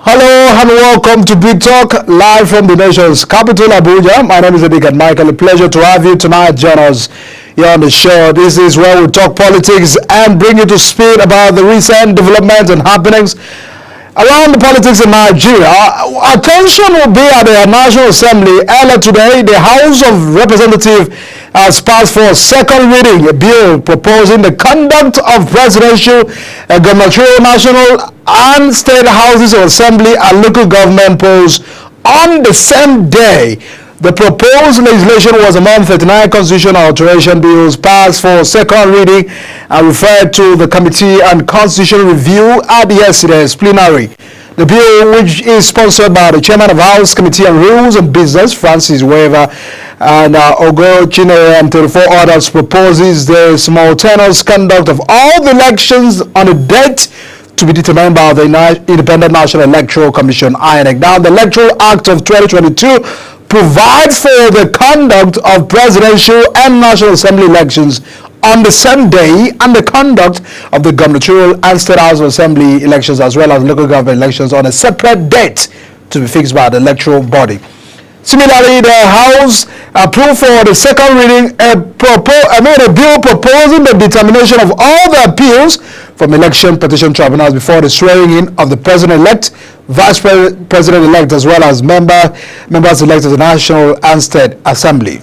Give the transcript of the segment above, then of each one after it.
Hello and welcome to Big Talk, live from the nation's capital, Abuja. My name is Edigan Michael. A pleasure to have you tonight. Join us here on the show. This is where we talk politics and bring you to speed about the recent developments and happenings around the politics in Nigeria. Attention will be at the National Assembly. Earlier today, the House of Representatives has passed for second reading a bill proposing the conduct of presidential, gubernatorial, national and state houses of assembly and local government polls on the same day. The proposed legislation was among 39 constitutional alteration bills passed for second reading and referred to the Committee on Constitutional Review at yesterday's plenary. The bill, which is sponsored by the Chairman of the House Committee on Rules and Business, Francis Weaver, and Ogo Chinere and 34 others, proposes the simultaneous conduct of all the elections on a date to be determined by the Independent National Electoral Commission, INEC. Now, the Electoral Act of 2022 provides for the conduct of presidential and National Assembly elections on the same day and the conduct of the gubernatorial and state house of assembly elections as well as local government elections on a separate date to be fixed by the electoral body. Similarly, the House approved for the second reading a bill proposing the determination of all the appeals from election petition tribunals before the swearing-in of the president-elect, vice president-elect, as well as members elected to the National and State Assembly.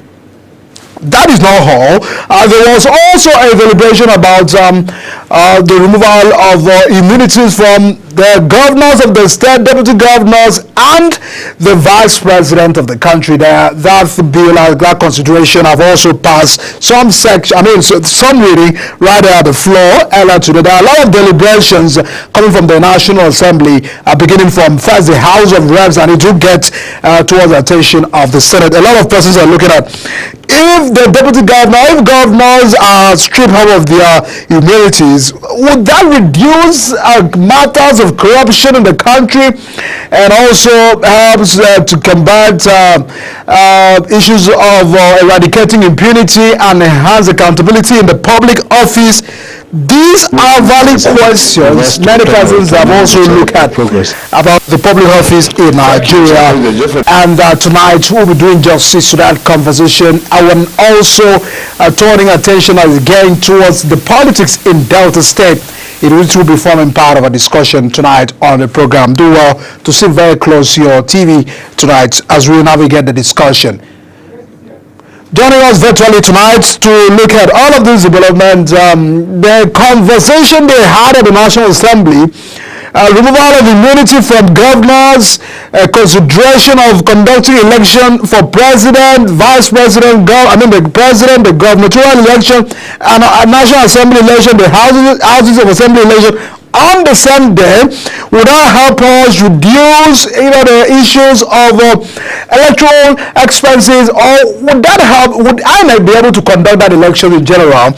That is not all. There was also a deliberation about the removal of immunities from the governors of the state, deputy governors, and the vice president of the country. That bill, that consideration, have also passed some reading right at the floor earlier today. There are a lot of deliberations coming from the National Assembly, beginning from first the House of Reps, and it will get towards the attention of the Senate. A lot of persons are looking at if the deputy governor, if governors are stripped out of their immunities, would that reduce matters of corruption in the country and also helps to combat issues of eradicating impunity and enhance accountability in the public office? These are valid questions many persons have also looked at about the public office in Nigeria, and tonight we'll be doing justice to that conversation. I will also turning attention as again towards the politics in Delta State, in which will be forming part of a discussion tonight on the program. Do well to sit very close to your TV tonight as we navigate the discussion. Joining us virtually tonight to look at all of these developments, the conversation they had at the National Assembly, removal of immunity from governors, consideration of conducting election for president, vice president, the president, the gubernatorial election, and a National Assembly election, the houses of assembly election on the same day. Would that help us reduce the issues of electoral expenses, or would that help? Would INEC be able to conduct that election in general?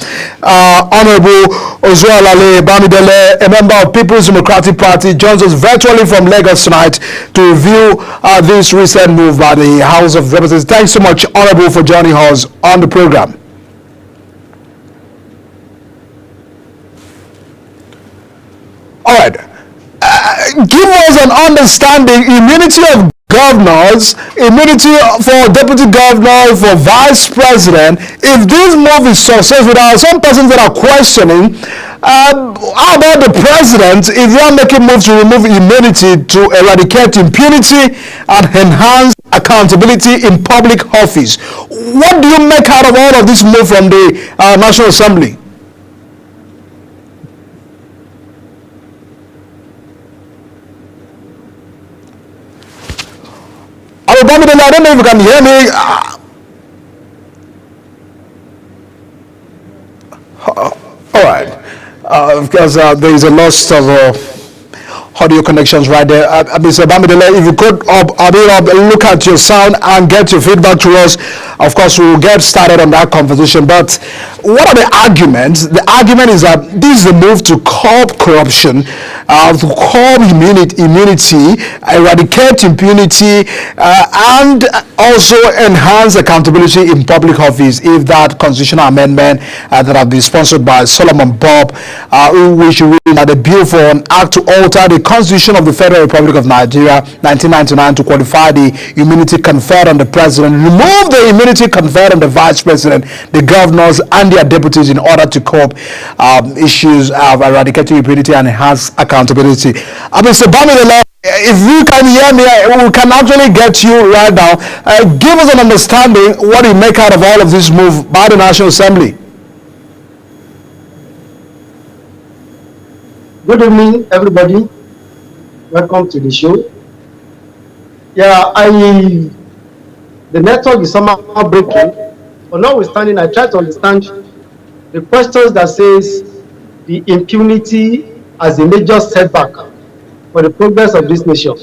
Honorable Ozualale Bamidele, a member of People's Democratic Party, joins us virtually from Lagos tonight to review this recent move by the House of Representatives. Thanks so much, Honorable, for joining us on the program. All right, give us an understanding, immunity of governors, immunity for deputy governor, for vice president. If this move is successful, there are some persons that are questioning, how about the president, if they are making moves to remove immunity to eradicate impunity and enhance accountability in public office? What do you make out of all of this move from the National Assembly? I don't know if you can hear me. All right, because there is a loss of audio connections right there. Mr. Bamidele, if you could look at your sound and get your feedback to us, of course we will get started on that conversation. But what are the arguments? The argument is that this is a move to curb corruption, to curb immunity, eradicate impunity, and also enhance accountability in public office. If that constitutional amendment that have been sponsored by Solomon Bob, which we the bill for an act to alter the Constitution of the Federal Republic of Nigeria 1999 to qualify the immunity conferred on the president, remove the immunity conferred on the vice president, the governors, and their deputies in order to cope issues of eradicating impunity and enhance accountability. Mr. Bamidele, if you can hear me, we can actually get you right now. Give us an understanding what you make out of all of this move by the National Assembly. Good evening, everybody. Welcome to the show. Yeah, the network is somehow breaking, but notwithstanding, I try to understand the questions that says the impunity as a major setback for the progress of this nation.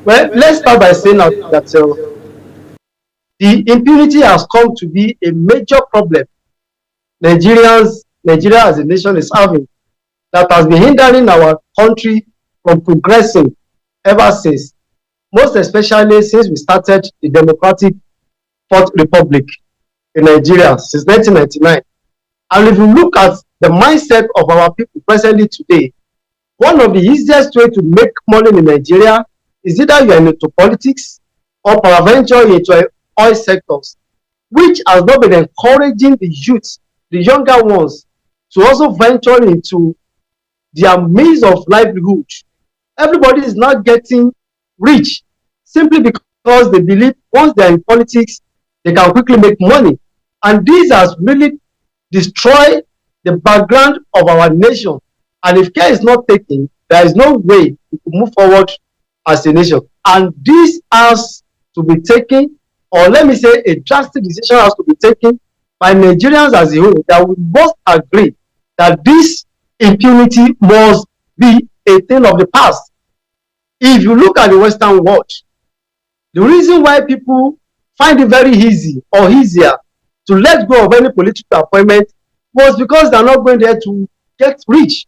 Well, let's start by saying that the impunity has come to be a major problem Nigeria as a nation is having, that has been hindering our country from progressing ever since, most especially since we started the democratic Fourth Republic in Nigeria since 1999. And if you look at the mindset of our people presently today, one of the easiest way to make money in Nigeria is either you are into politics or peradventure into oil sectors, which has not been encouraging the youth, the younger ones, to also venture into their means of livelihood. Everybody is not getting rich simply because they believe once they are in politics, they can quickly make money. And this has really destroyed the background of our nation. And if care is not taken, there is no way we can move forward as a nation. And this has to be taken, or let me say a drastic decision has to be taken by Nigerians as a whole, that we must agree that this impunity must be a thing of the past. If you look at the Western world, the reason why people find it very easy or easier to let go of any political appointment was because they are not going there to get rich,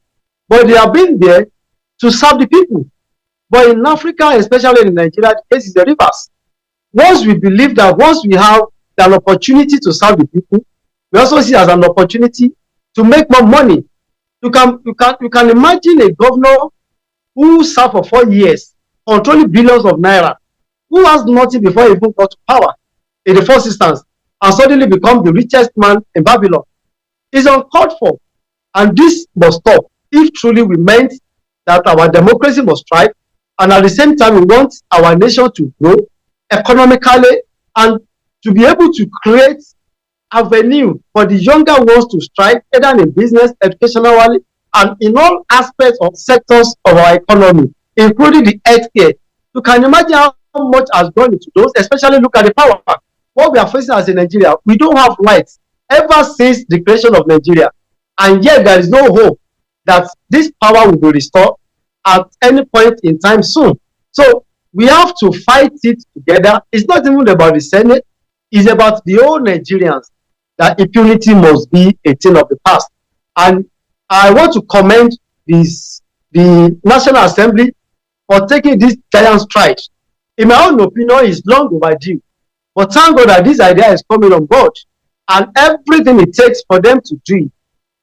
but they have been there to serve the people. But in Africa, especially in Nigeria, the case is the reverse. Once we believe that once we have an opportunity to serve the people, we also see it as an opportunity to make more money. You can imagine a governor who served for 4 years, controlling billions of naira, who has nothing before he even got to power in the first instance, and suddenly become the richest man in Babylon. It's uncalled for, and this must stop if truly we meant that our democracy must thrive, and at the same time we want our nation to grow economically and to be able to create avenue for the younger ones to strive, either in business, educationally, and in all aspects of sectors of our economy, including the healthcare. You can imagine how much has gone into those, especially look at the power. What we are facing as in Nigeria, we don't have lights ever since the creation of Nigeria, and yet there is no hope that this power will be restored at any point in time soon. So we have to fight it together. It's not even about the Senate, it's about the whole Nigerians, that impunity must be a thing of the past. And I want to commend the National Assembly for taking this giant stride. In my own opinion, it's long overdue. But thank God that this idea is coming on board. And everything it takes for them to do it,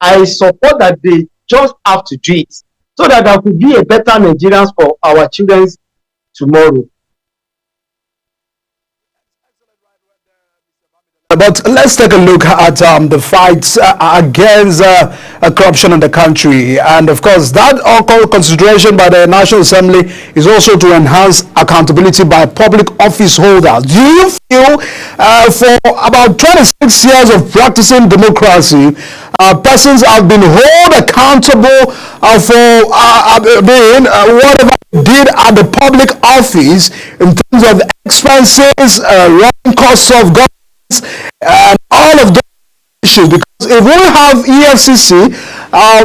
I support that they just have to do it, so that there could be a better Nigerians for our children tomorrow. But let's take a look at the fights against corruption in the country. And of course, that consideration by the National Assembly is also to enhance accountability by public office holders. Do you feel for about 26 years of practicing democracy, persons have been held accountable for being whatever they did at the public office in terms of expenses, running costs of government, and all of those issues? Because if we have EFCC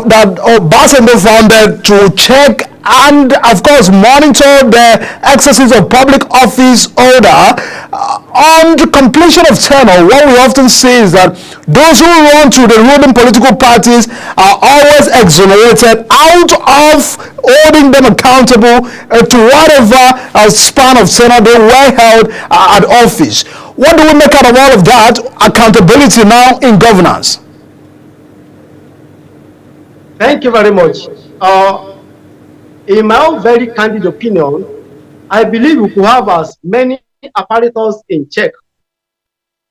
that Obasanjo founded to check and of course monitor the excesses of public office order on the completion of tenure, what we often see is that those who run to the ruling political parties are always exonerated out of holding them accountable to whatever span of tenure they were held at office. What do we make out of all of that accountability now in governance? Thank you very much. Uh, in my own very candid opinion, I believe we could have as many apparatus in check,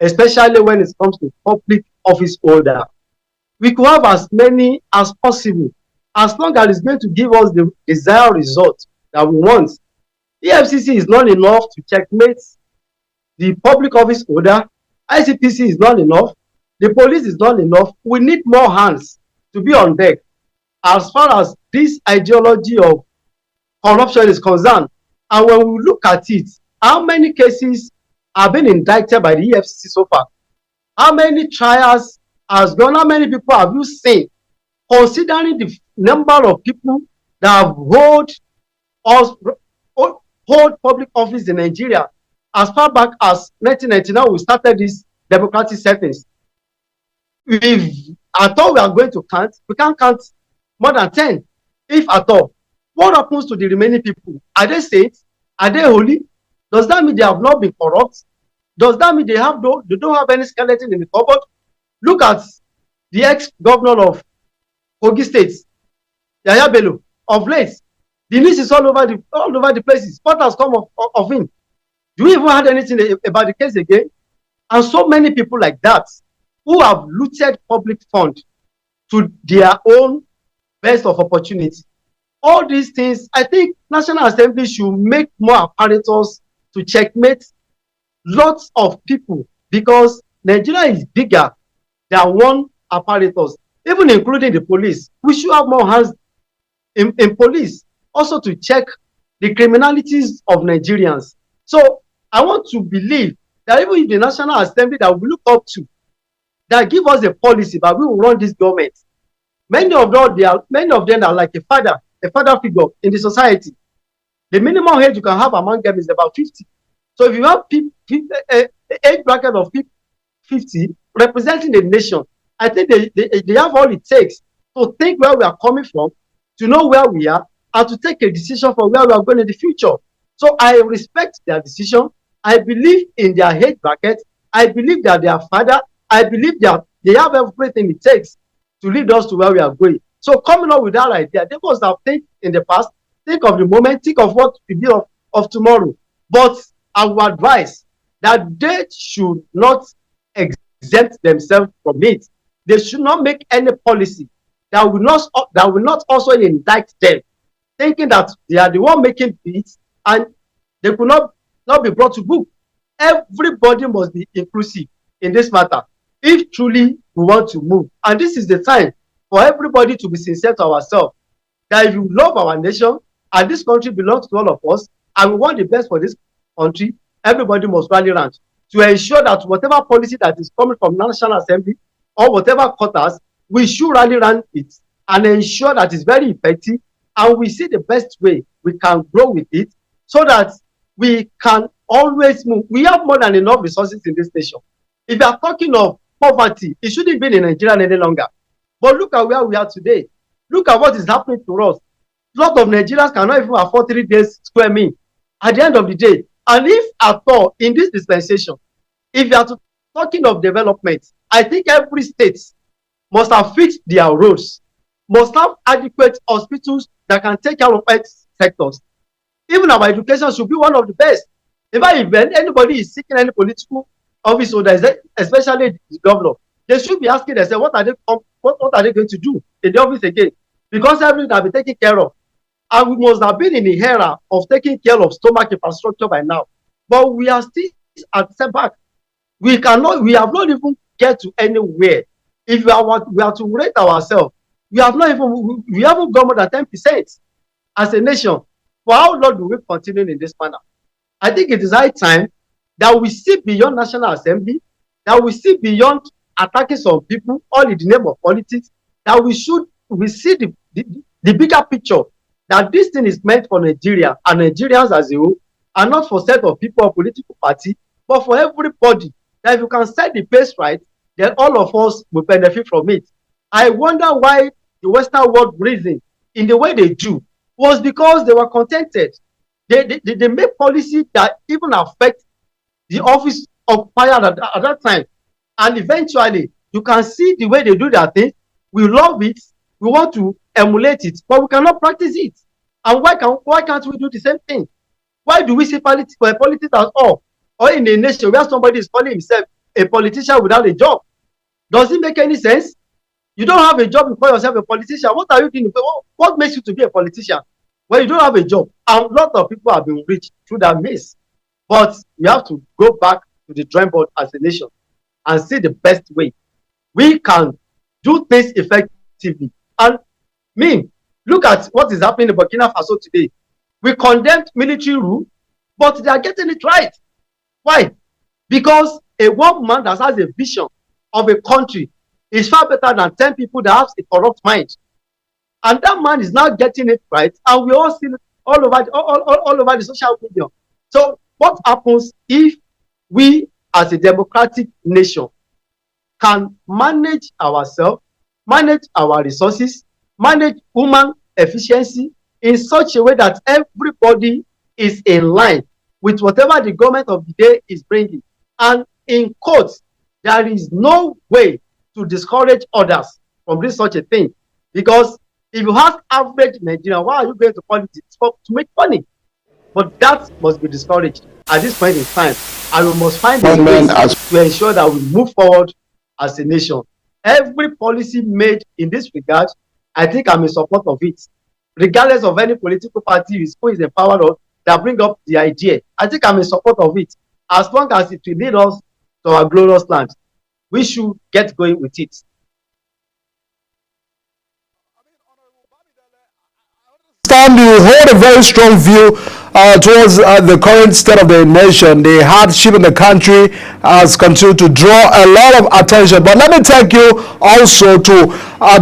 especially when it comes to public office holder. We could have as many as possible, as long as it's going to give us the desired result that we want. EFCC is not enough to checkmate the public office holder. ICPC is not enough. The police is not enough. We need more hands to be on deck as far as this ideology of corruption is concerned. And when we look at it, how many cases have been indicted by the EFCC so far? How many trials has gone? How many people have you seen? Considering the number of people that have hold public office in Nigeria, as far back as 1999, we started this democratic settings. If at all we are going to count, we can't count more than 10, if at all. What happens to the remaining people? Are they saints? Are they holy? Does that mean they have not been corrupt? Does that mean they don't have any skeleton in the cupboard? Look at the ex-governor of Kogi State, Yahaya Bello. Of late, the news is all over the places. What has come of him? Do we even have anything about the case again? And so many people like that who have looted public funds to their own best of opportunity. All these things, I think National Assembly should make more apparatus to checkmate lots of people, because Nigeria is bigger than one apparatus, even including the police. We should have more hands in police also to check the criminalities of Nigerians. So I want to believe that even if the National Assembly that we look up to, that give us a policy, but we will run this government. Many of them are like a father figure in the society. The minimum age you can have among them is about 50. So if you have age bracket of 50 representing the nation, I think they have all it takes to think where we are coming from, to know where we are, and to take a decision for where we are going in the future. So I respect their decision. I believe in their age bracket. I believe that they are father. I believe that they have everything it takes to lead us to where we are going. So coming up with that idea, they must have think in the past, think of the moment, think of what will be of tomorrow. But I would advise that they should not exempt themselves from it. They should not make any policy that will not also indict them, thinking that they are the one making beats and they could not be brought to book. Everybody must be inclusive in this matter if truly we want to move. And this is the time for everybody to be sincere to ourselves, that if you love our nation and this country belongs to all of us and we want the best for this country, everybody must rally around to ensure that whatever policy that is coming from National Assembly or whatever quarters, we should rally around it and ensure that it's very effective, and we see the best way we can grow with it so that we can always move. We have more than enough resources in this nation. If you are talking of poverty, it shouldn't be in Nigeria any longer. But look at where we are today. Look at what is happening to us. A lot of Nigerians cannot even afford 3 days square meal at the end of the day. And if at all in this dispensation, if you are talking of development, I think every state must have fixed their roads, must have adequate hospitals that can take care of health sectors. Even our education should be one of the best. In fact, if anybody is seeking any political office holder, especially the governor, they should be asking themselves, what are they going to do in the office again? Because everything has been taken care of. And we must have been in the era of taking care of stomach infrastructure by now. But we are still at setback. We have not even get to anywhere. If we are to rate ourselves, we haven't gone more than 10% as a nation. For how long do we continue in this manner? I think it is high time that we see beyond National Assembly, that we see beyond attacking some people, all in the name of politics, that we see the bigger picture, that this thing is meant for Nigeria and Nigerians as a whole, and not for set of people or political party, but for everybody. That if you can set the pace right, then all of us will benefit from it. I wonder why the Western world reason in the way they do was because they were contented. They make policy that even affect the office occupier at that time. And eventually, you can see the way they do their thing. We love it. we want to emulate it, but we cannot practice it. And why can't we do the same thing? Why do we see politics at all? Or in a nation where somebody is calling himself a politician without a job? Does it make any sense? You don't have a job, you call yourself a politician. What are you doing? What makes you to be a politician when you don't have a job? And a lot of people have been rich through that means. But we have to go back to the drawing board as a nation and see the best way we can do things effectively. And look at what is happening in Burkina Faso today. We condemned military rule, but they are getting it right. Why? Because a one man that has a vision of a country is far better than 10 people that have a corrupt mind. And that man is now getting it right, and we all see it all over the social media. So what happens if we as a democratic nation can manage ourselves, manage our resources, manage human efficiency in such a way that everybody is in line with whatever the government of the day is bringing? And in quotes, there is no way to discourage others from doing such a thing. Because if you have average Nigerian, why are you going to politics? To make money? But that must be discouraged at this point in time. And we must find a way to ensure that we move forward as a nation. Every policy made in this regard, I think I'm in support of it. Regardless of any political party who is empowered or that bring up the idea, I think I'm in support of it. As long as it will lead us to our glorious land, we should get going with it. You hold a very strong view towards the current state of the nation. The hardship in the country has continued to draw a lot of attention. But let me take you also to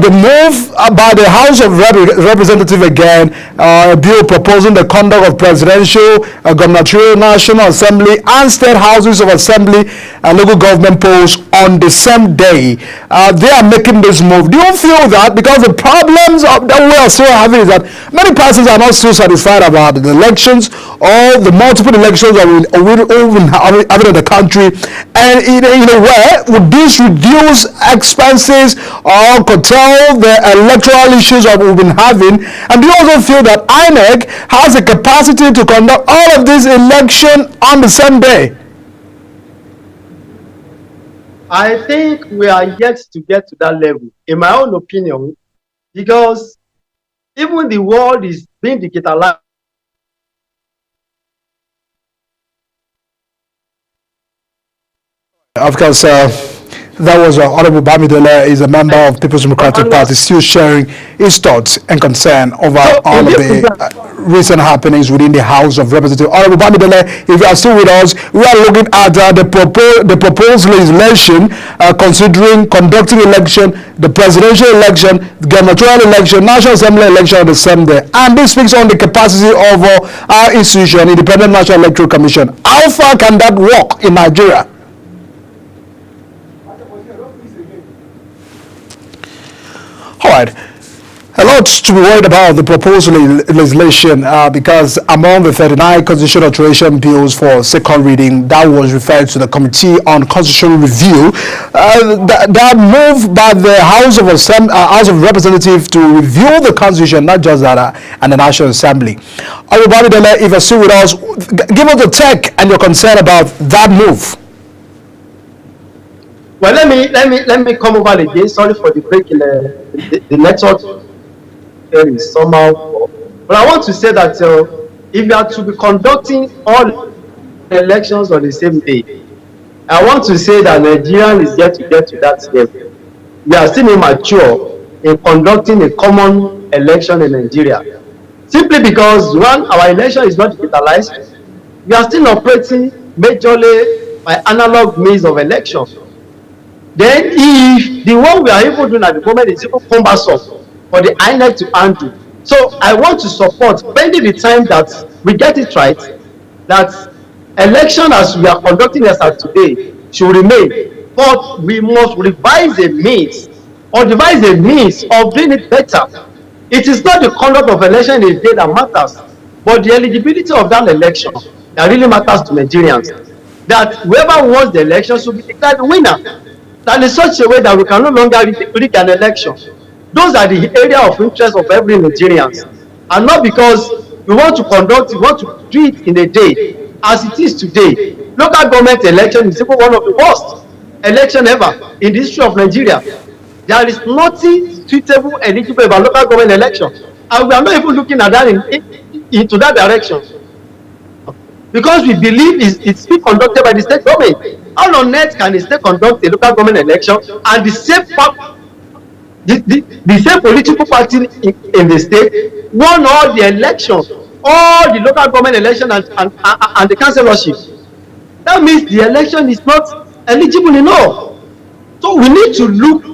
the move by the House of Representatives again, a bill proposing the conduct of presidential, gubernatorial, National Assembly and state houses of assembly and local government polls on the same day. They are making this move. Do you feel that because the problems that we are still having is that many persons are not still satisfied about the elections or the multiple elections that we've been having in the country, and in a way, would this reduce expenses or curtail the electoral issues that we've been having? And do you also feel that INEC has the capacity to conduct all of this election on the same day? I think we are yet to get to that level, in my own opinion, because even the world is being digitalized. Of course, that was Honorable Bamidele, is a member of People's Democratic Party, still sharing his thoughts and concern over all of the recent happenings within the House of Representatives. Honorable Bamidele, if you are still with us, we are looking at the proposed legislation considering conducting election, the presidential election, the gubernatorial election, National Assembly election on the same day. And this speaks on the capacity of our institution, Independent National Electoral Commission. How far can that work in Nigeria? All right. A lot to be worried about the proposed legislation because among the 39 constitutional alteration bills for second reading that was referred to the Committee on Constitutional Review, that move by the House of Representatives to review the Constitution, not just that, and the National Assembly. Everybody, if you're still with us, give us the take and your concern about that move. Well, let me come over again. Sorry for the break in the network is somehow. But I want to say that if you are to be conducting all elections on the same day, I want to say that Nigeria is yet to get to that level. We are still immature in conducting a common election in Nigeria. Simply because, one, our election is not digitalized. We are still operating majorly by analog means of election. Then if the one we are even doing at the moment is even cumbersome for the INEC to handle. So I want to support, pending the time that we get it right, that election as we are conducting as of today should remain. But we must revise a means or devise a means of doing it better. It is not the conduct of election in a day that matters, but the eligibility of that election that really matters to Nigerians. That whoever wants the election should be declared the winner. That in such a way that we can no longer rig an election. Those are the area of interest of every Nigerian, and not because we want to conduct, we want to do it in a day as it is today. Local government election is even one of the worst election ever in the history of Nigeria. There is nothing suitable eligible about local government election, and we are not even looking at that into that direction, because we believe it's being conducted by the state government. How on earth can the state conduct a local government election and the same political party in the state won all the elections, all the local government election and the councillorship? That means the election is not eligible enough. So we need to look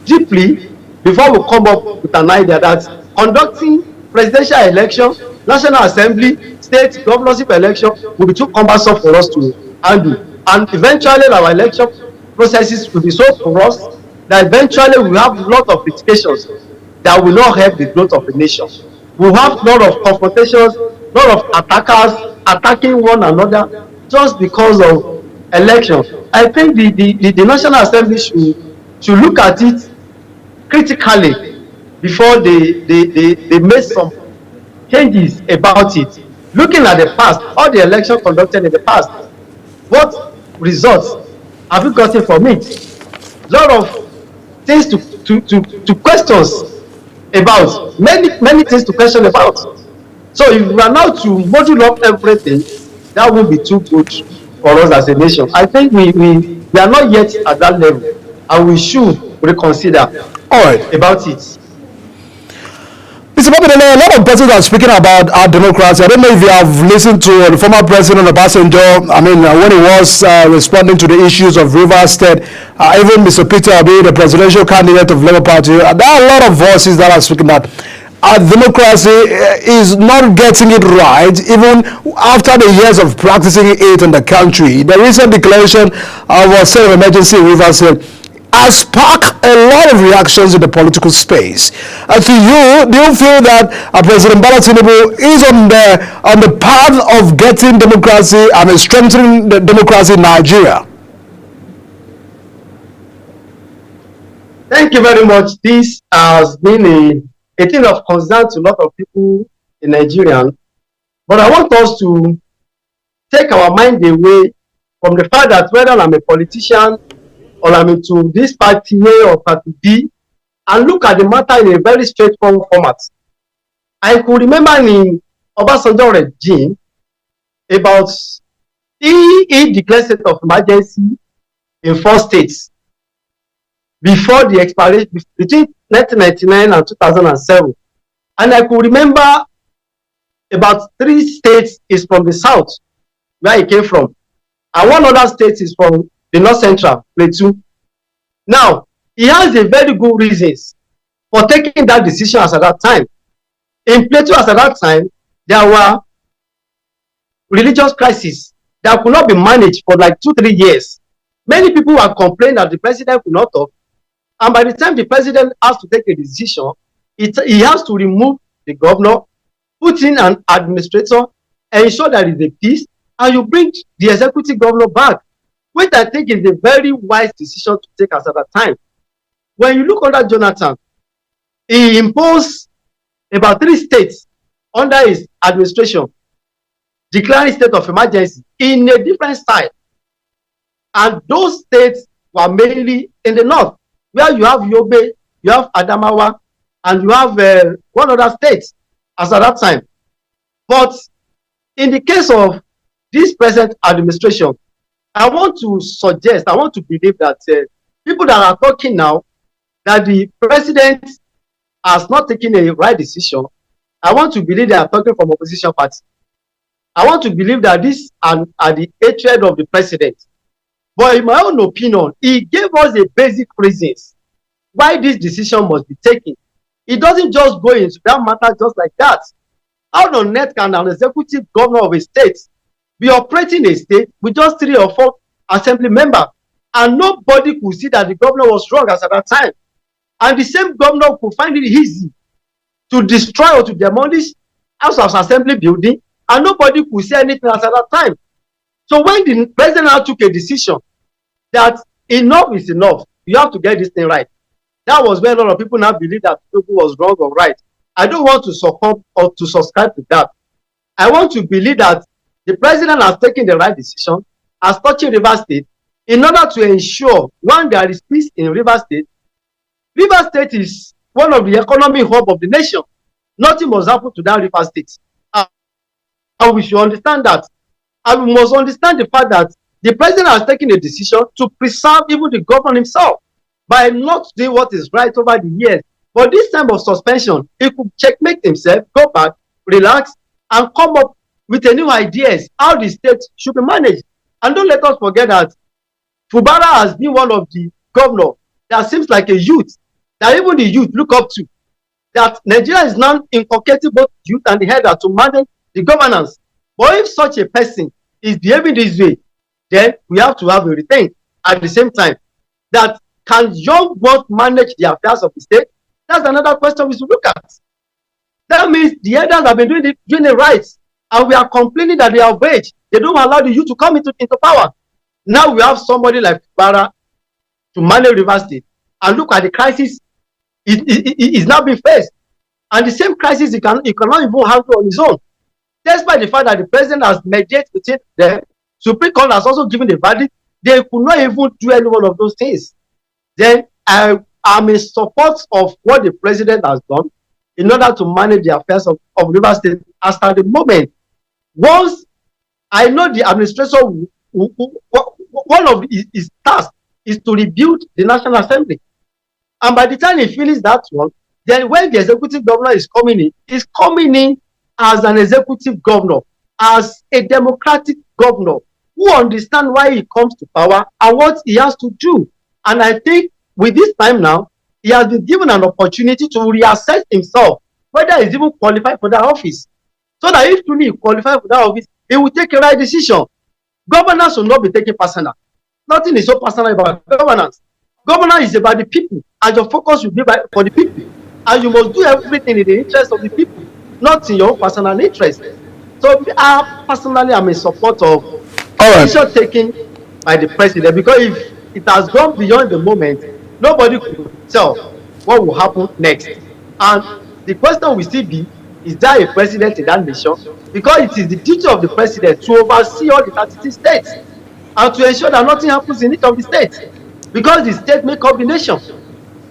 deeply before we come up with an idea that conducting presidential election, national assembly, state governorship election will be too cumbersome for us to handle, and eventually our election processes will be so porous that eventually we have a lot of litigations that will not help the growth of the nation. We have a lot of confrontations, a lot of attackers attacking one another just because of election. I think the National Assembly should look at it critically before they make some changes about it. Looking at the past, all the elections conducted in the past, what results have you gotten from it? A lot of things to questions about, many things to question about. So if we are now to model up everything, that will be too good for us as a nation. I think we are not yet at that level, and we should reconsider about it. Mr. Babadele, a lot of persons are speaking about our democracy. I don't know if you have listened to the former president Obasanjo. I mean, when he was responding to the issues of Rivers State, even Mr. Peter Obi, the presidential candidate of Labour Party, there are a lot of voices that are speaking that our democracy is not getting it right, even after the years of practicing it in the country. The recent declaration of a state of emergency in Rivers State has sparked a lot of reactions in the political space. To you, do you feel that President Bola Tinubu is on the path of getting democracy and strengthening the democracy in Nigeria? Thank you very much. This has been a thing of concern to a lot of people in Nigeria. But I want us to take our mind away from the fact that whether I'm a politician or I'm into this party A or party B, and look at the matter in a very straightforward format. I could remember in Obasanjo regime about he declared state of emergency in 4 states before the expiration between 1999 and 2007. And I could remember about 3 states is from the south, where he came from, and 1 other state is from the north central, Plateau. Now, he has a very good reasons for taking that decision as at that time. In Plateau as at that time, there were religious crises that could not be managed for like 2-3 years. Many people were complaining that the president could not talk, and by the time the president has to take a decision, he has to remove the governor, put in an administrator, and ensure that there is a peace, and you bring the executive governor back, which I think is a very wise decision to take as at that time. When you look under Jonathan, he imposed about 3 states under his administration, declaring state of emergency in a different style. And those states were mainly in the north, where you have Yobe, you have Adamawa, and you have 1 other state as at that time. But in the case of this present administration, I want to suggest, I want to believe that people that are talking now that the president has not taken a right decision, I want to believe they are talking from opposition party. I want to believe that these are the hatred of the president. But in my own opinion, he gave us a basic reasons why this decision must be taken. It doesn't just go into that matter just like that. How on earth can an executive governor of a state be operating a state with just 3 or 4 assembly members, and nobody could see that the governor was wrong as at that time? And the same governor could find it easy to destroy or to demolish House of Assembly building, and nobody could say anything as at that time. So when the president now took a decision that enough is enough, you have to get this thing right, That was where a lot of people now believe that Tinubu was wrong or right. I don't want to succumb or to subscribe to that. I want to believe that the president has taken the right decision as touching Rivers State in order to ensure, one, there is peace in Rivers State. Rivers State is one of the economic hub of the nation. Nothing must happen to that Rivers State. And we should understand that. And we must understand the fact that the president has taken a decision to preserve even the governor himself by not doing what is right over the years. But this time of suspension, he could checkmate himself, go back, relax, and come up with a new ideas how the state should be managed. And don't let us forget that Fubara has been one of the governors that seems like a youth, that even the youth look up to. That Nigeria is now inculcating both youth and the elder to manage the governance. But if such a person is behaving this way, then we have to have a rethink at the same time. That can young ones manage the affairs of the state? That's another question we should look at. That means the elders have been doing it right, and we are complaining that they are of age. They don't allow the youth to come into power. Now we have somebody like Fubara to manage Rivers State, and look at the crisis is now being faced. And the same crisis he cannot even handle on his own. Despite the fact that the president has mediated between them, Supreme Court has also given the verdict, they could not even do any one of those things. Then I am in support of what the president has done in order to manage the affairs of Rivers State. As at the moment, once I know the administration, one of his tasks is to rebuild the National Assembly. And by the time he finishes that one, then when the executive governor is coming in as an executive governor, as a democratic governor who understands why he comes to power and what he has to do. And I think with this time now, he has been given an opportunity to reassess himself, whether he's even qualified for that office. So that if truly he qualified for that office, he will take a right decision. Governance will not be taken personal. Nothing is so personal about governance. Governance is about the people, and your focus will be for the people. And you must do everything in the interest of the people, not in your own personal interest. So I personally am in support of decision taken by the president, because if it has gone beyond the moment, nobody could tell what will happen next. And the question will still be, is there a president in that nation? Because it is the duty of the president to oversee all the 32 states and to ensure that nothing happens in each of the states, because the state make up the nation.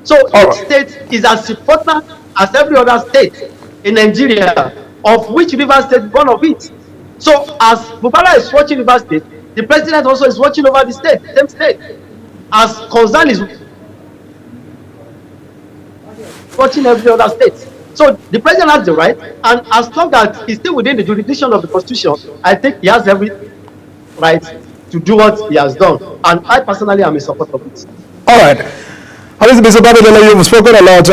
So each state is as important as every other state in Nigeria, of which Rivers State is one of it. So as Fubara is watching Rivers State, the president also is watching over the state, same state. As concern is watching every other state. So the president has the right, and as long as he's still within the jurisdiction of the Constitution, I think he has every right to do what he has done. And I personally am in support of it. All right. Mr. Babadele, you've spoken a lot.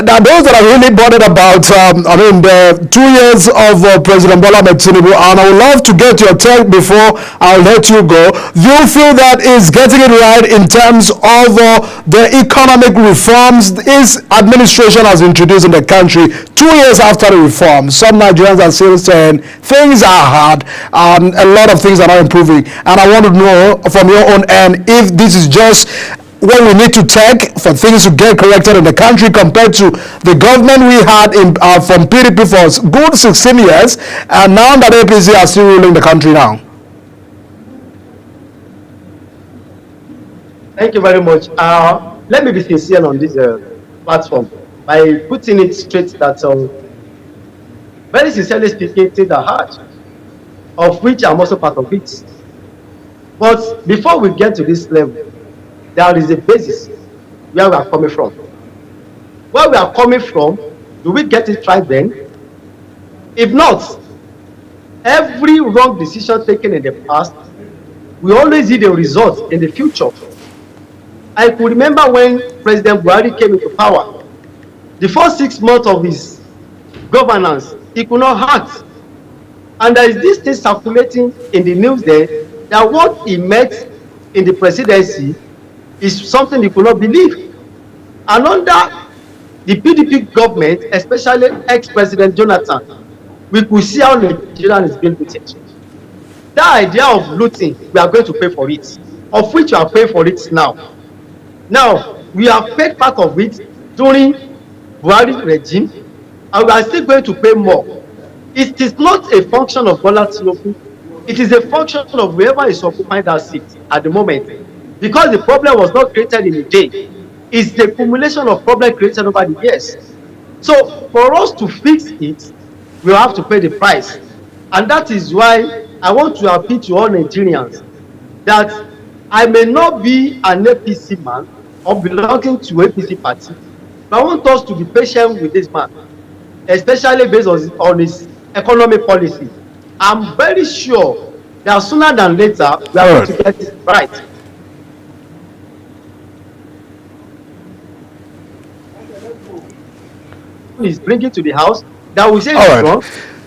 Now, those that are really bothered about, the 2 years of President Bola Ahmed Tinubu, and I would love to get your take before I'll let you go. Do you feel that is getting it right in terms of the economic reforms his administration has introduced in the country 2 years after the reform? Some Nigerians are still saying things are hard and a lot of things are not improving. And I want to know from your own end if this is just what we need to take for things to get corrected in the country compared to the government we had in from PDP for good 16 years, and now that APC are still ruling the country now. Thank you very much. Let me be sincere on this platform by putting it straight that very sincerely speaking, things are hard, of which I'm also part of it. But before we get to this level, there is a basis where we are coming from. Where we are coming from, do we get it right then? If not, every wrong decision taken in the past will always yield a result in the future. I could remember when President Buhari came into power, the first 6 months of his governance, he could not act. And there is this thing circulating in the news there, that what he met in the presidency is something you could not believe. And under the PDP government, especially ex-President Jonathan, we could see how Nigeria is being looted. That idea of looting, we are going to pay for it, of which we are paying for it now. Now, We have paid part of it during Buhari regime, and we are still going to pay more. It is not a function of Bola Tinubu. It is a function of whoever is occupying that seat at the moment. Because the problem was not created in a day. It's the accumulation of problems created over the years. So for us to fix it, we have to pay the price. And that is why I want to appeal to all Nigerians that I may not be an APC man or belonging to APC party, but I want us to be patient with this man, especially based on his economic policy. I'm very sure that sooner than later we are going to get it right. Is bringing to the house that we say is wrong.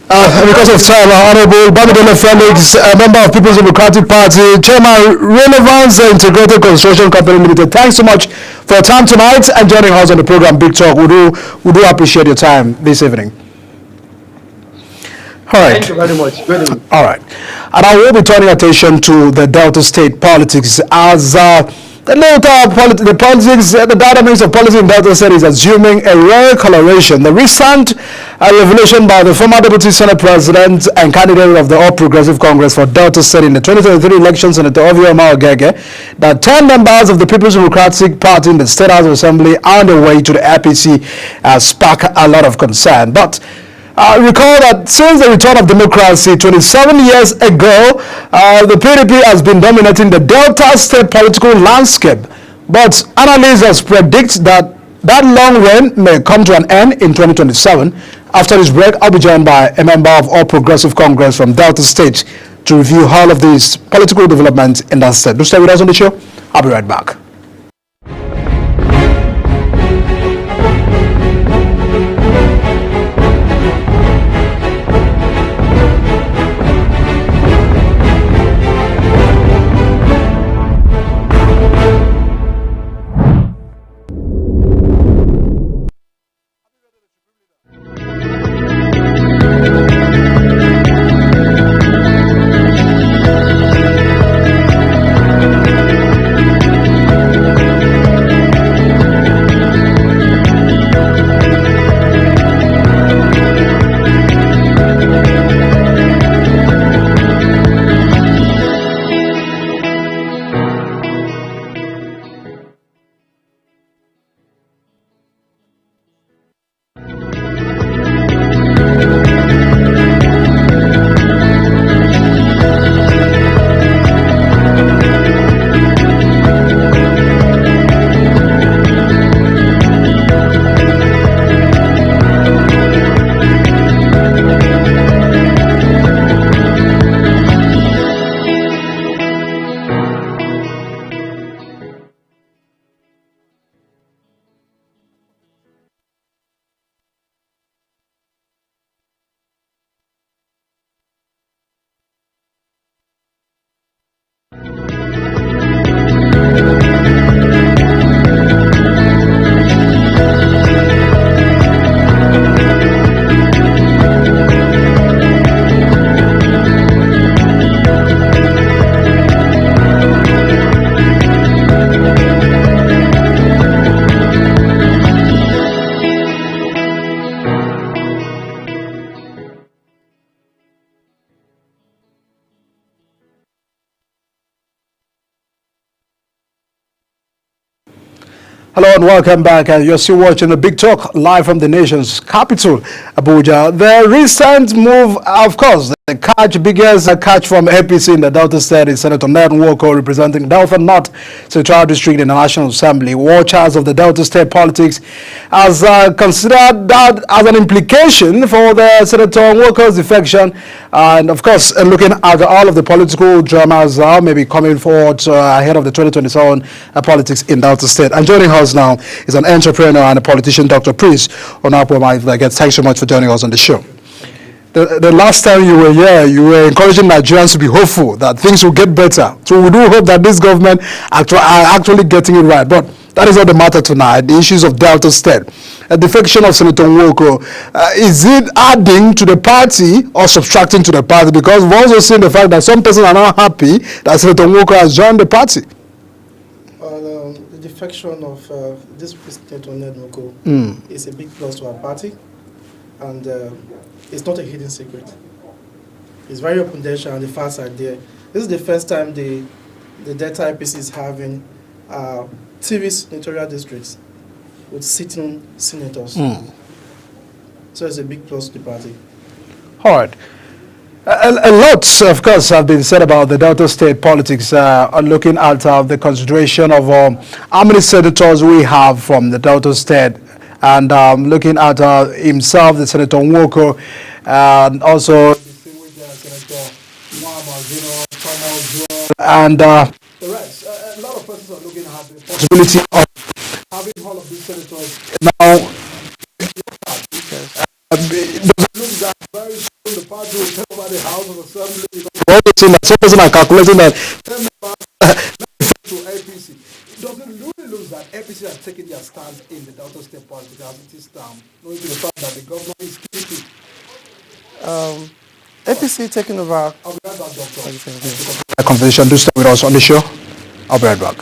Because of time, Honorable Bamidele Felix, a member of People's Democratic Party, Chairman, Relevance Integrated Construction Company Limited. Thanks so much for your time tonight and joining us on the program Big Talk. We do appreciate your time this evening. All right. Thank you very much. Good evening. All right. And I will be turning attention to the Delta State politics as the dynamics of policy in Delta State is assuming a rare coloration. The recent revelation by the former Deputy Senate President and candidate of the All Progressive Congress for Delta State in the 2023 elections, Senator Ovie Ogege, that 10 members of the People's Democratic Party in the State House of Assembly are on their way to the APC spark a lot of concern. But recall that since the return of democracy 27 years ago, the PDP has been dominating the Delta State political landscape. But analysts predict that long reign may come to an end in 2027. After this break, I'll be joined by a member of All Progressive Congress from Delta State to review all of these political developments in that state. Do stay with us on the show. I'll be right back. Hello and welcome back. You're still watching the Big Talk live from the nation's capital, Abuja. The recent move, of course, the biggest catch from APC in the Delta State is Senator Ned Nwoko, representing Delta North Central District in the National Assembly. Watchers of the Delta State politics has considered that as an implication for the Senator Nwoko's defection, and of course, looking at all of the political dramas maybe coming forward ahead of the 2027 politics in Delta State. And joining us now is an entrepreneur and a politician, Dr. Prince Onapwe. Thanks so much for joining us on the show. The last time you were here, you were encouraging Nigerians to be hopeful that things will get better. So we do hope that this government are actually getting it right. But that is not the matter tonight. The issues of Delta State. A defection of Senator Nwoko, is it adding to the party or subtracting to the party? Because we've also seen the fact that some persons are not happy that Senator Nwoko has joined the party. Well, the defection of this president Onedmoko is a big plus to our party, and it's not a hidden secret. It's very open data, and the facts are there. This is the first time the Delta IPC is having TV senatorial districts with sitting senators. So it's a big plus to the party. All right. A lot, of course, have been said about the Delta State politics, looking at the consideration of how many senators we have from the Delta State, and looking at himself, the Senator Nwoko, and also Senator and the rest. A lot of persons are looking at the possibility of having all of these senators now. Does it look that very soon the party will take over the House of Assembly? Some person are calculating that 10 members to APC. Does it really look that APC has taken their stand in the Delta State politics as it is now, knowing to the fact that the governor is PDP? APC taking over. I'll be right back, Doctor. Conversation. Do stay with us on the show. I'll be right back.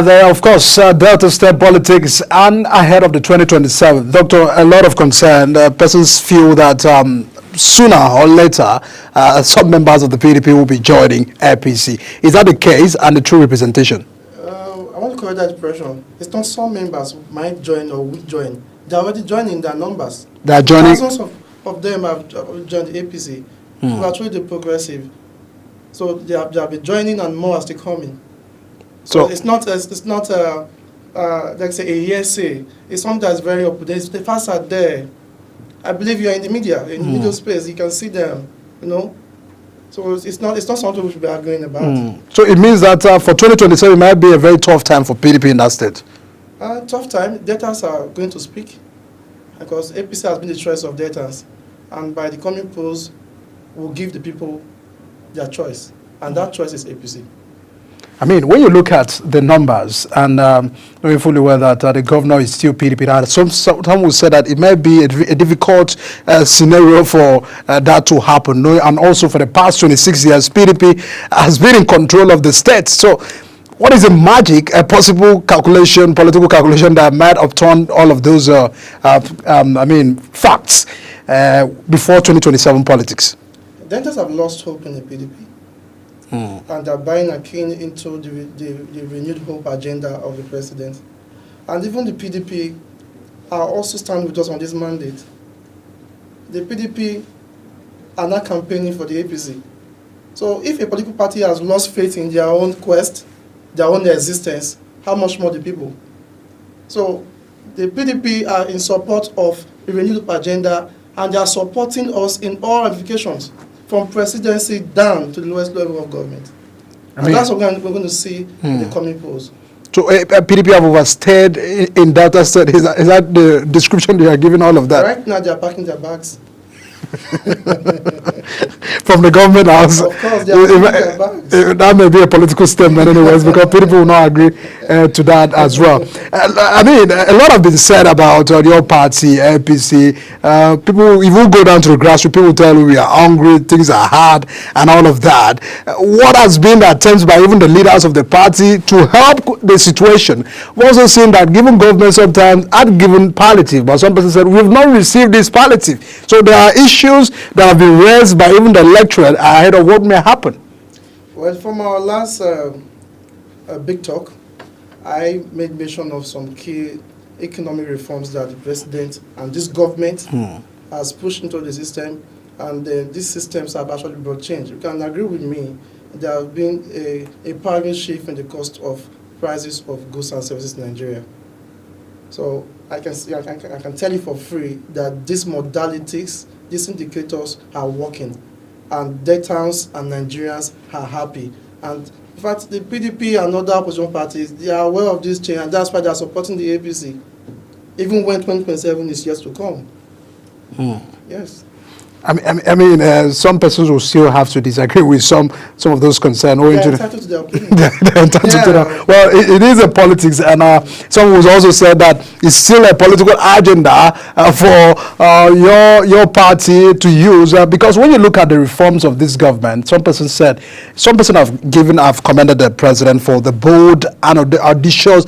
There, of course, Delta State politics and ahead of the 2027. Doctor, a lot of concern. Persons feel that sooner or later, some members of the PDP will be joining APC. Is that the case and the true representation? I want to correct that impression. It's not some members might join or will join. They're already joining their numbers. They are joining. Thousands of them have joined the APC. Who are truly progressive. So they have been joining and more as they coming. So it's not like say a hearsay. It's something that's very open. The facts are there. I believe you're in the media, in the media space. You can see them, you know. So it's not something we should be arguing about. So it means that for 2027 it might be a very tough time for PDP in that state. Tough time. Deltas are going to speak because APC has been the choice of Deltas, and by the coming polls, we'll give the people their choice, and that choice is APC. I mean, when you look at the numbers and knowing fully well that the governor is still PDP, some will say that it may be a difficult scenario for that to happen. And also for the past 26 years, PDP has been in control of the state. So what is the magic, a possible calculation, political calculation that might upturn all of those, facts before 2027 politics? Dentists have lost hope in the PDP. And they're buying a key into the renewed hope agenda of the president. And even the PDP are also standing with us on this mandate. The PDP are not campaigning for the APC. So if a political party has lost faith in their own quest, their own existence, how much more the people? So the PDP are in support of the renewed hope agenda, and they are supporting us in all ramifications, from presidency down to the lowest level of government. And that's what we're going to see in the coming polls. So PDP have overstayed in Delta State. Is that the description they are giving all of that? Right now they are packing their bags. From the government house. Of course, they are packing their bags. That may be a political statement anyways, because people will not agree to that as well. I mean, a lot have been said about your party, APC. People, if you go down to the grassroots, people tell you we are hungry, things are hard, and all of that. What has been the attempts by even the leaders of the party to help the situation? We've also seen that given government sometimes had given palliative, but some people said we've not received this palliative. So there are issues that have been raised by even the electorate ahead of what may happen. Well, from our last big talk, I made mention of some key economic reforms that the president and this government has pushed into the system, and these systems have actually brought change. You can agree with me, there has been a paradigm shift in the cost of prices of goods and services in Nigeria. So I can tell you for free that these modalities, these indicators are working, and Deltans and Nigerians are happy. And in fact, the PDP and other opposition parties, they are aware of this change, and that's why they are supporting the APC, even when 2027 is yet to come. Yes. I mean, some persons will still have to disagree with some of those concerns. They are entitled to their opinion. They're entitled to that. Well, it is a politics, and someone was also said that it's still a political agenda for your party to use, because when you look at the reforms of this government, some person have commended the president for the bold and audacious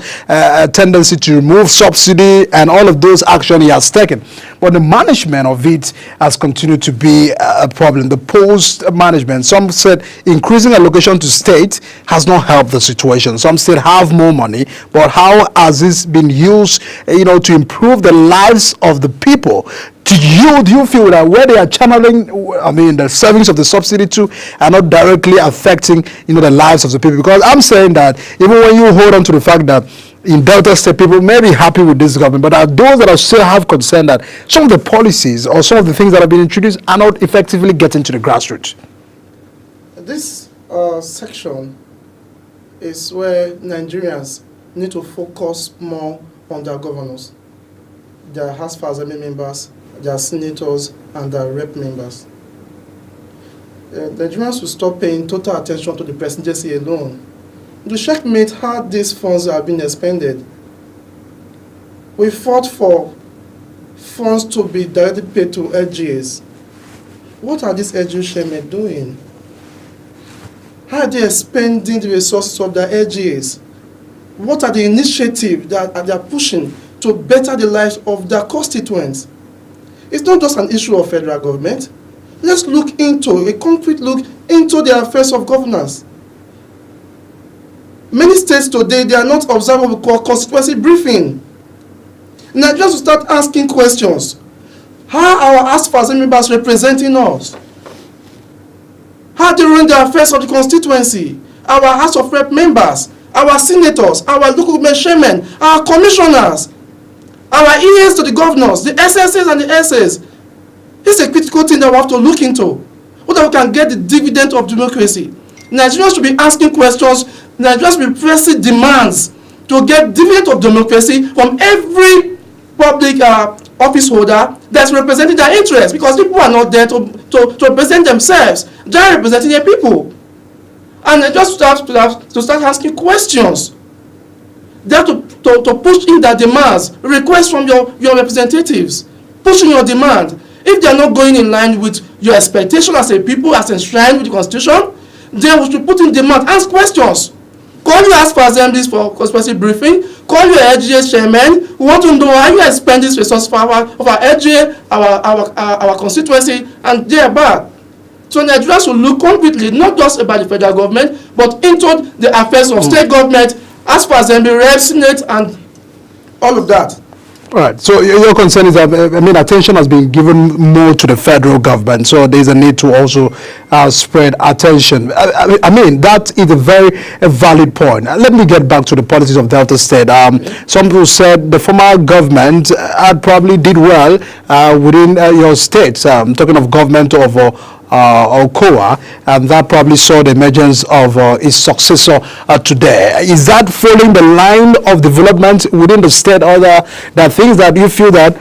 tendency to remove subsidy and all of those action he has taken. But the management of it has continued to be a problem. The post management, some said increasing allocation to state has not helped the situation. Some still have more money, but how has this been used, to improve the lives of the people? Do you feel that where they are channeling, the savings of the subsidy to are not directly affecting, the lives of the people? Because I'm saying that even when you hold on to the fact that in Delta State, people may be happy with this government, but are those that are still have concern that some of the policies or some of the things that have been introduced are not effectively getting to the grassroots? This section is where Nigerians need to focus more on their governors, their House of Assembly members, their senators, and their rep members. Nigerians will stop paying total attention to the presidency alone. The checkmate how these funds are being expended. We fought for funds to be directly paid to LGAs. What are these LGA chairmen doing? How are they spending the resources of the LGAs? What are the initiatives that they are pushing to better the lives of their constituents? It's not just an issue of federal government. Let's look into a concrete look into the affairs of governance. Many states today, they are not observing what we call constituency briefing. Nigerians will start asking questions. How are our House of Assembly members representing us? How do they run the affairs of the constituency? Our House of Rep members, our senators, our local government chairmen, our commissioners, our EAs to the governors, the SSAs and the SAs. This is a critical thing that we have to look into, so that we can get the dividend of democracy. Nigerians should be asking questions. Nigerians will be pressing demands to get dividend of democracy from every public office holder that's representing their interests, because people are not there to represent themselves. They are representing their people. And they just have to start asking questions. They have to push in their demands, requests from your representatives, pushing your demand. If they are not going in line with your expectation as a people, as enshrined with the Constitution, then we should put in demand, ask questions. Call your House of Assemblies for constituency briefing. Call your LGA chairman. We want to know how you spend this resource for our LGA, our constituency, and thereby. So Nigerians will look concretely, not just about the federal government, but into the affairs of state government, House of Assembly, Rep, Senate, and all of that. Right. So your concern is that, attention has been given more to the federal government. So there's a need to also spread attention. That is a very valid point. Let me get back to the politics of Delta State. Some people said the former government probably did well within your state. Talking of government of Okowa, and that probably saw the emergence of his successor today. Is that following the line of development within the state, or the things that you feel that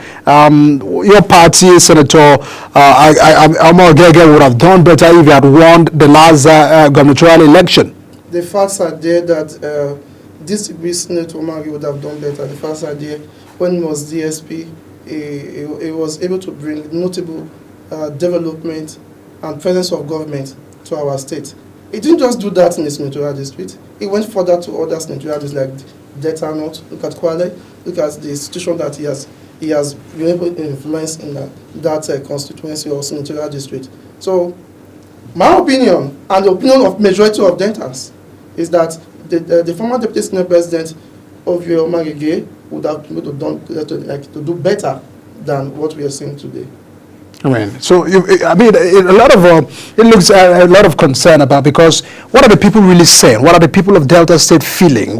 your party, Senator Omar Ogege, would have done better if he had won the last gubernatorial election? The facts are there that this Senator Omar Ogege would have done better. The facts are there. When he was DSP, he was able to bring notable development and presence of government to our state. He didn't just do that in the senatorial district. He went further to other senatorial districts like Delta North. Look at Kwale. Look at the institution that he has been able to influence in that constituency or senatorial district. So, my opinion, and the opinion of majority of Deltans, is that the former Deputy Senate President of Omar Ogege would have been able to do better than what we are seeing today. I mean, so a lot of it looks a lot of concern about, because what are the people really saying? What are the people of Delta State feeling?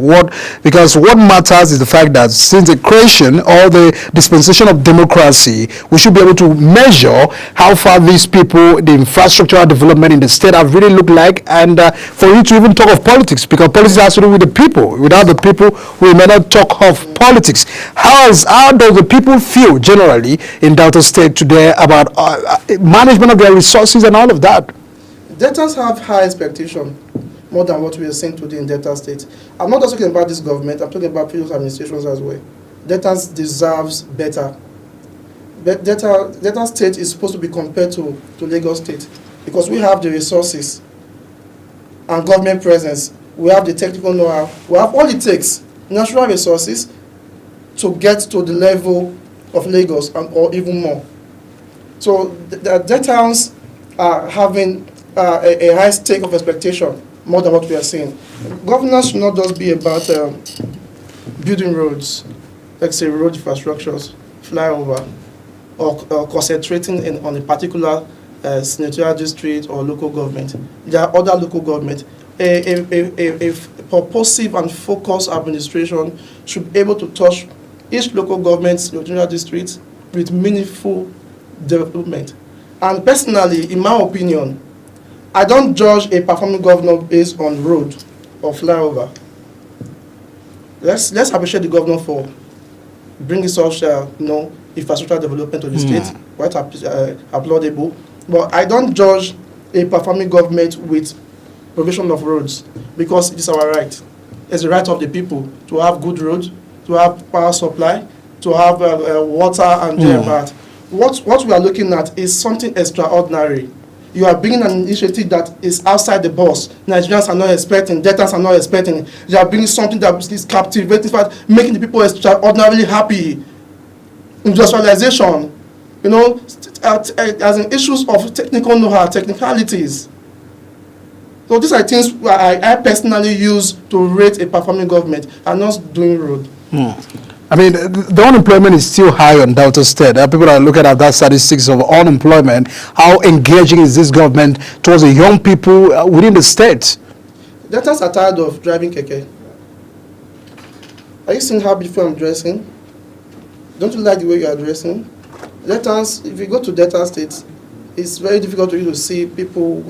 Because what matters is the fact that since the creation or the dispensation of democracy, we should be able to measure how far these people, the infrastructural development in the state, have really looked like, and for you to even talk of politics, because politics has to do with the people. Without the people, we may not talk of politics. How do the people feel generally in Delta State today about management of their resources and all of that? Deltas have high expectation, more than what we are seeing today in Delta State. I'm not just talking about this government, I'm talking about previous administrations as well. Delta deserves better. Delta State is supposed to be compared to Lagos State, because we have the resources and government presence. We have the technical know-how. We have all it takes, natural resources, to get to the level of Lagos or even more. So the Deltans are having a high stake of expectation, more than what we are seeing. Governance should not just be about building roads, like say road infrastructures, flyover, or concentrating on a particular senatorial district or local government. There are other local governments. A purposive and focused administration should be able to touch each local government, senatorial district, with meaningful development. And personally, in my opinion, I don't judge a performing governor based on road or flyover. Let's appreciate the governor for bringing such infrastructure development to the state, quite applaudable. But I don't judge a performing government with provision of roads, because it is our right. It's the right of the people to have good roads, to have power supply, to have water and that. What we are looking at is something extraordinary. You are bringing an initiative that is outside the box. Nigerians are not expecting, Deltans are not expecting. You are bringing something that is captivating, making the people extraordinarily happy. Industrialization, as in issues of technical know-how, technicalities. So these are things I personally use to rate a performing government and not doing road. I mean, the unemployment is still high on Delta State. People are looking at that statistics of unemployment. How engaging is this government towards the young people within the state? Deltas are tired of driving keke. Are you seeing how beautiful I'm dressing? Don't you like the way you are dressing? Deltas, if you go to Delta State, it's very difficult for you to see people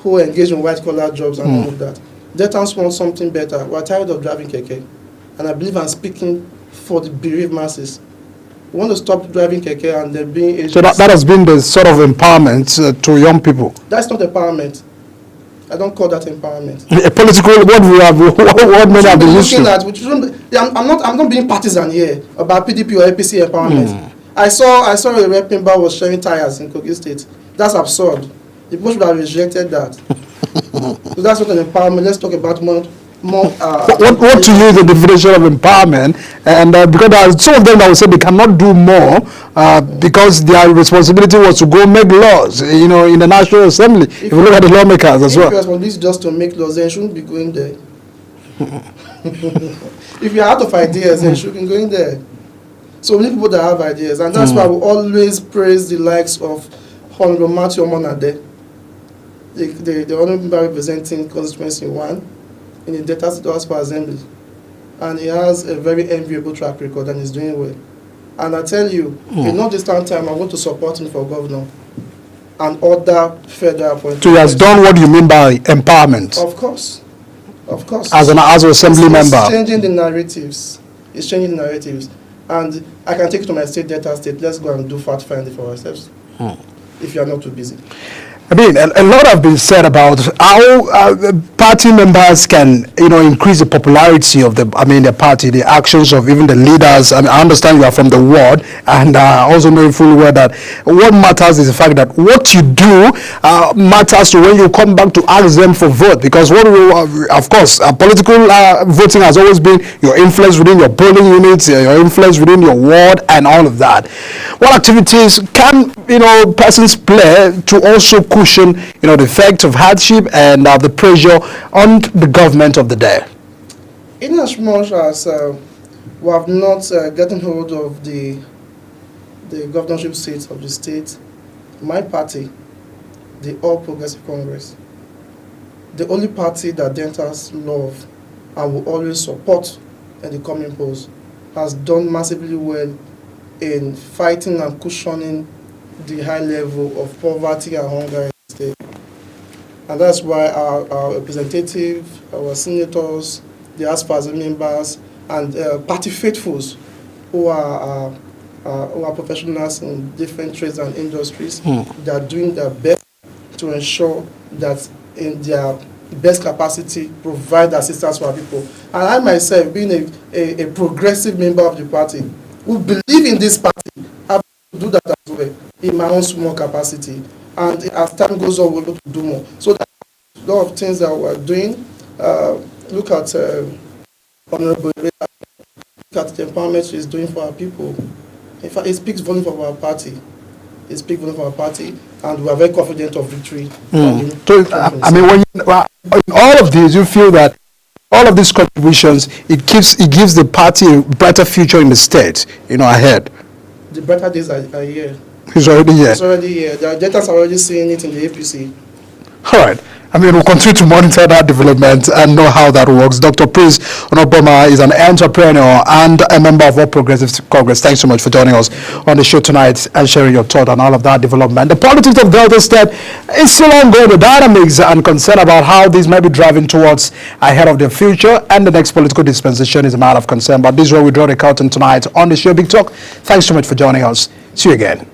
who engage in white-collar jobs and all of that. Deltans want something better. We're tired of driving keke. And I believe I'm speaking for the bereaved masses. We want to stop driving keke and then being agents. So that has been the sort of empowerment to young people. That's not empowerment. I don't call that empowerment. A political, what many have been used to. I'm not being partisan here about PDP or APC empowerment. I saw a rep member was sharing tires in Kogi State. That's absurd. The people should have rejected that. So that's not an empowerment. Let's talk about more. What to you is the definition of empowerment? And because there are some of them that will say they cannot do more because their responsibility was to go make laws, in the National Assembly. If you look at the lawmakers as well. If your responsibility is just to make laws, then you shouldn't be going there. If you're out of ideas, then you shouldn't be going there. So we need people that have ideas, and that's why we always praise the likes of Honorable Matthew Omonade, the honorable representing constituency 1 in the Delta State House for Assembly, and he has a very enviable track record and is doing well. And I tell you, in no distant time, I'm going to support him for governor and other federal appointments. So he has done what you mean by empowerment? Of course. As an assembly member. It's changing the narratives. And I can take it to my state, Delta State. Let's go and do fact finding for ourselves. If you are not too busy. I mean, a lot have been said about how party members can, increase the popularity of the party, the actions of even the leaders. I mean, I understand you are from the ward, and I also know fully well that what matters is the fact that what you do matters to when you come back to ask them for vote. Because of course, political voting has always been your influence within your polling units, your influence within your ward, and all of that. What activities can, persons play to also cushion, the effect of hardship and the pressure on the government of the day? In as much as we have not gotten hold of the governorship seats of the state. My party, the All Progressive Congress, the only party that Deltas love and will always support in the coming polls, has done massively well in fighting and cushioning the high level of poverty and hunger in the state. And that's why our representative, our senators, the ASPAS members, and party faithfuls who are professionals in different trades and industries, they are doing their best to ensure that in their best capacity provide assistance for our people. And I myself, being a progressive member of the party, who believe in this party, have to do that as well in my own small capacity. And as time goes on, we're able to do more. So that a lot of things that we're doing, look at Honorable, look at the empowerment she's doing for our people. In fact, it speaks volume for our party. It speaks volume for our party, and we are very confident of victory. So, I mean, when in all of these, you feel that all of these contributions, it gives the party a brighter future in the state, ahead. The brighter days are here. It's already here. It's already here. The agendas are already seeing it in the APC. All right. I mean, we'll continue to monitor that development and know how that works. Dr. Prince Onoboma is an entrepreneur and a member of All Progressive Congress. Thanks so much for joining us on the show tonight and sharing your thought on all of that development. The politics of Delta State is still ongoing. The dynamics and concern about how these may be driving towards ahead of their future and the next political dispensation is a matter of concern. But this is where we draw the curtain tonight on the show Big Talk. Thanks so much for joining us. See you again.